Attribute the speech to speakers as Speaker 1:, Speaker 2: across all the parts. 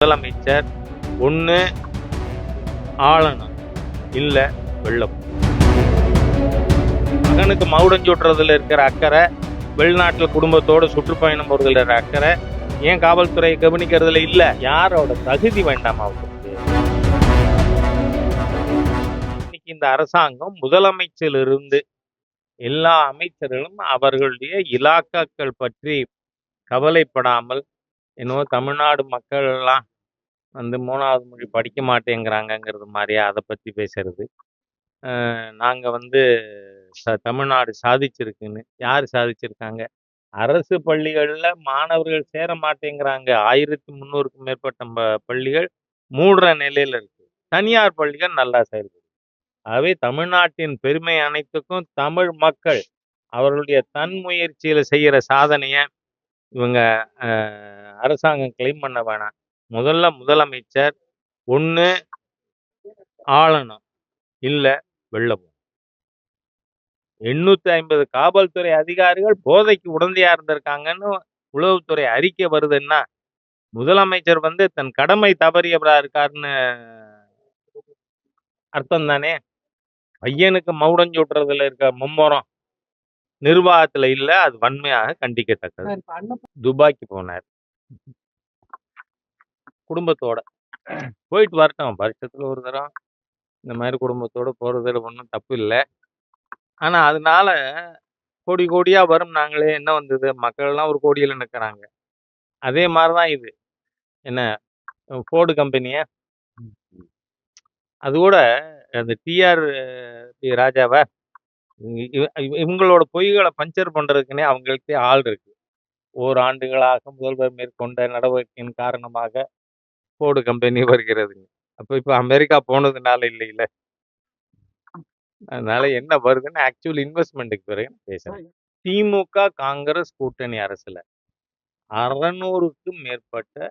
Speaker 1: முதலமைச்சர் ஒன்று ஆளணும், இல்லை வெள்ளம். மகனுக்கு மகுடம் சூட்டுறதுல இருக்கிற அக்கறை, வெளிநாட்டில் குடும்பத்தோடு சுற்றுப்பயணம் போறதுல இருக்கிற அக்கறை ஏன் காவல்துறையை கவனிக்கிறதுல இல்லை? யாரோட தகுதி வேண்டாமா அவருக்கு? இன்னைக்கு இந்த அரசாங்கம் முதலமைச்சரிலிருந்து எல்லா அமைச்சர்களும் அவர்களுடைய இலாக்காக்கள் பற்றி கவலைப்படாமல், என்னவோ தமிழ்நாடு மக்கள் எல்லாம் மூணாவது மொழி படிக்க மாட்டேங்கிறாங்கங்கிறது மாதிரியா அதை பற்றி பேசுறது. நாங்கள் தமிழ்நாடு சாதிச்சிருக்குன்னு. யார் சாதிச்சிருக்காங்க? அரசு பள்ளிகளில் மாணவர்கள் சேர மாட்டேங்கிறாங்க. 1300க்கும் மேற்பட்ட பள்ளிகள் மூடுற நிலையில் இருக்கு. தனியார் பள்ளிகள் நல்லா செயல்படுது. ஆகவே தமிழ்நாட்டின் பெருமை அனைத்துக்கும் தமிழ் மக்கள் அவர்களுடைய தன் முயற்சியில செய்கிற சாதனையை இவங்க அரசாங்கம் கிளைம் பண்ண வேணாம். முதல்ல முதலமைச்சர் ஒன்று ஆளணும், இல்லை வெள்ளம். 850 காவல்துறை அதிகாரிகள் போதைக்கு உடந்தையா இருந்திருக்காங்கன்னு உளவுத்துறை அறிக்கை வருதுன்னா, முதலமைச்சர் தன் கடமை தவறியவரா இருக்காருன்னு அர்த்தம் தானே. பையனுக்கு மகுடம் சூட்டுறதுல இருக்க மும்முரம் நிர்வாகத்துல இல்ல, அது வன்மையாக கண்டிக்கத்தக்கது. துபாய்க்கு போனார் குடும்பத்தோட. போயிட்டு வரட்டும், வருஷத்துல ஒரு தரம் இந்த மாதிரி குடும்பத்தோட போறதுல ஒன்றும் தப்பு இல்லை. ஆனா அதனால கோடி கோடியா வரும். நாங்களே என்ன வந்தது, மக்கள் எல்லாம் ஒரு கோடியில நிற்கிறாங்க. அதே மாதிரிதான் இது. என்ன ஃபோர்டு கம்பெனிய அது கூட அந்த டிஆர் ராஜாவை இவங்களோட பொய்களை பஞ்சர் பண்றதுக்குன்னே அவங்களுக்கே ஆள் இருக்கு. ஓராண்டுகளாக முதல்வர் மேற்கொண்ட நடவடிக்கையின் காரணமாக ஃபோர்டு கம்பெனி வருகிறதுங்க. அப்போ இப்போ அமெரிக்கா போனதுனால இல்லைல்ல. அதனால என்ன வருதுன்னு ஆக்சுவல் இன்வெஸ்ட்மெண்ட்டுக்கு பிறகு பேசுறேன். திமுக காங்கிரஸ் கூட்டணி அரசுல 600க்கும் மேற்பட்ட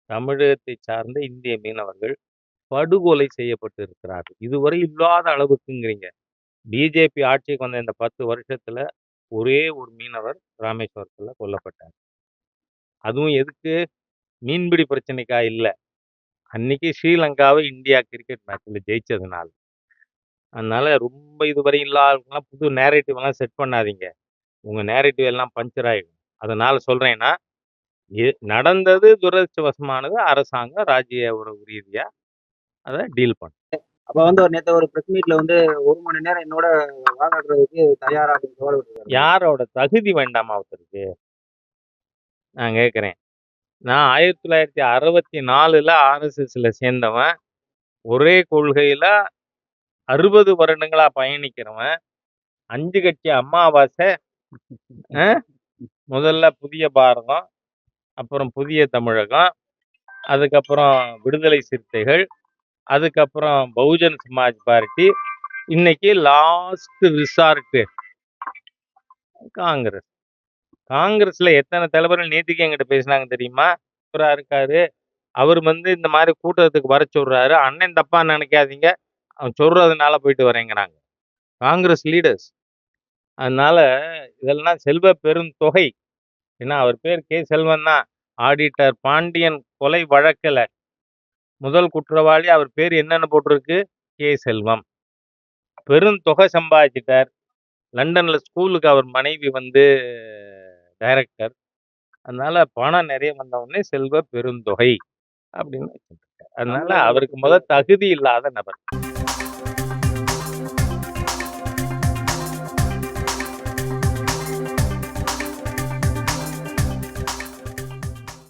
Speaker 1: தமிழகத்தை சார்ந்த இந்திய மீனவர்கள் படுகொலை செய்யப்பட்டு இருக்கிறார்கள். இதுவரை இல்லாத அளவுக்குங்கிறீங்க. பிஜேபி ஆட்சிக்கு வந்த இந்த 10 வருஷத்துல ஒரே ஒரு மீனவர் ராமேஸ்வரத்துல கொல்லப்பட்டார். அதுவும் எதுக்கு? மீன்பிடி பிரச்சனைக்கா இல்ல, அன்னைக்கு ஸ்ரீலங்காவை இந்தியா கிரிக்கெட் மேட்ச்ல ஜெயிச்சதுனால. அதனால ரொம்ப இதுவரை இல்லாத புது நேரேட்டிவ் எல்லாம் செட் பண்ணாதீங்க. உங்க நேரேட்டிவ் எல்லாம் பஞ்சர் ஆயிடும். அதனால சொல்றேன்னா, நடந்தது துரதிருஷ்டவசமானது. அரசாங்கம் ராஜ்ய உறவு ரீதியா அதை டீல் பண்ணும்.
Speaker 2: அப்ப நேற்று ஒரு பிரஸ் மீட்ல 1 மணி நேரம் என்னோட வாதாடுறதுக்கு தயாராக
Speaker 1: யாரோட தகுதி வேண்டாமா அவருக்கு? நான் கேட்குறேன். நான் 1964ல் ஆர்எஸ்எஸ்ல சேர்ந்தவன். ஒரே கொள்கையில 60 வருடங்களா பயணிக்கிறவன். 5 கட்சி அமாவாசை, முதல்ல புதிய பாரதம், அப்புறம் புதிய தமிழகம், அதுக்கப்புறம் விடுதலை சிறுத்தைகள், அதுக்கப்புறம் பகுஜன் சமாஜ் பார்ட்டி, இன்னைக்கு லாஸ்ட் ரிசார்ட் காங்கிரஸ். காங்கிரஸ்ல எத்தனை தலைவர்கள் நேற்றுக்கு என்கிட்ட பேசினாங்க தெரியுமா? இருக்காரு அவர் இந்த மாதிரி கூட்டத்துக்கு வர சொல்றாரு. அண்ணன் தப்பா நினைக்காதீங்க, அவன் சொல்றதுனால போயிட்டு வரேங்கிறாங்க காங்கிரஸ் லீடர்ஸ். அதனால இதெல்லாம் செல்வ பெரும் தொகை. ஏன்னா அவர் பேர் கே செல்வன் தான். ஆடிட்டர் பாண்டியன் கொலை வழக்கில் முதல் குற்றவாளி. அவர் பேர் என்னன்னு போட்டிருக்கு? கே செல்வம். பெருந்தொகை சம்பாதிச்சிட்டார். லண்டன்ல ஸ்கூலுக்கு அவர் மனைவி டைரக்டர். அதனால பணம் நிறைய வந்தவுடனே செல்வ பெருந்தொகை அப்படின்னு வச்சுருக்காரு. அதனால அவருக்கு தகுதி இல்லாத நபர்.